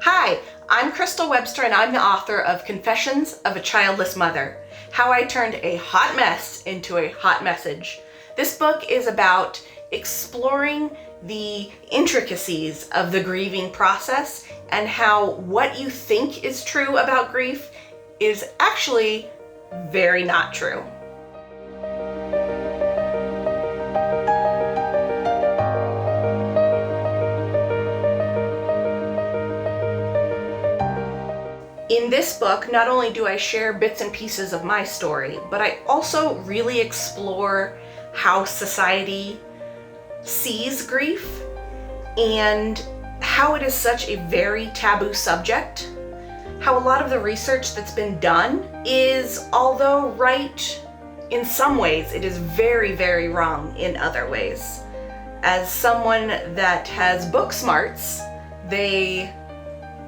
Hi, I'm Webster and I'm the author of Confessions of a Childless Mother, How I Turned a Hot Mess into a Hot Message. This book is about exploring the intricacies of the grieving process and how what you think is true about grief is actually very not true. In this book, not only do I share bits and pieces of my story, but I also really explore how society sees grief and how it is such a very taboo subject. How a lot of the research that's been done is, although right in some ways, it is very, very wrong in other ways. As someone that has book smarts, they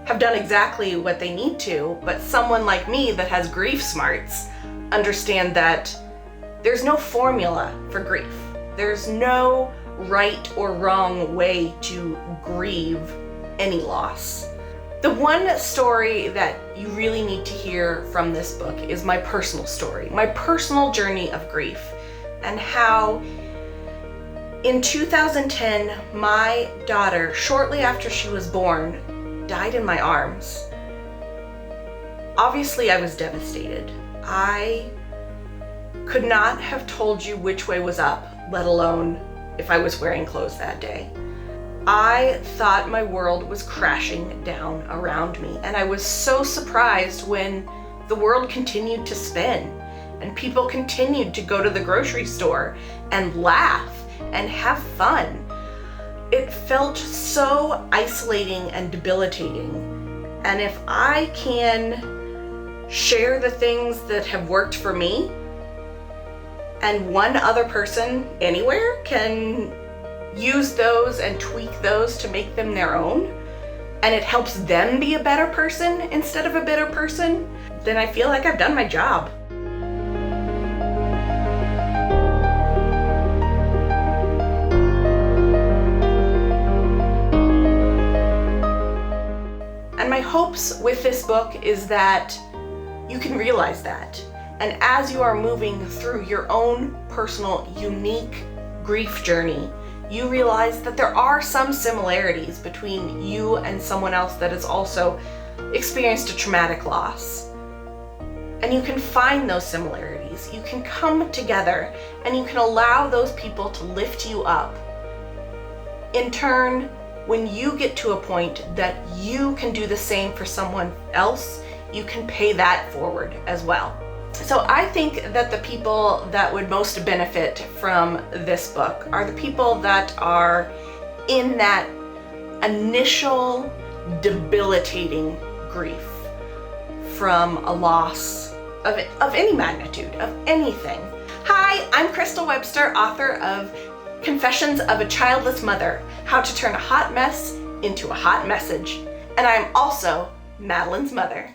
have done exactly what they need to, but someone like me that has grief smarts understand that there's no formula for grief. There's no right or wrong way to grieve any loss. The one story that you really need to hear from this book is my personal story, my personal journey of grief, and how in 2010, my daughter, shortly after she was born, died in my arms. Obviously, I was devastated. I could not have told you which way was up, let alone if I was wearing clothes that day. I thought my world was crashing down around me, and I was so surprised when the world continued to spin and people continued to go to the grocery store and laugh and have fun. It felt so isolating and debilitating. And if I can share the things that have worked for me, and one other person anywhere can use those and tweak those to make them their own, and it helps them be a better person instead of a bitter person, then I feel like I've done my job. And my hopes with this book is that you can realize that. And as you are moving through your own personal, unique grief journey, you realize that there are some similarities between you and someone else that has also experienced a traumatic loss. And you can find those similarities. You can come together and you can allow those people to lift you up. In turn, when you get to a point that you can do the same for someone else, you can pay that forward as well. So I think that the people that would most benefit from this book are the people that are in that initial debilitating grief from a loss of any magnitude, of anything. Hi, I'm Webster, author of Confessions of a Childless Mother, How to Turn a Hot Mess into a Hot Message. And I'm also Madeline's mother.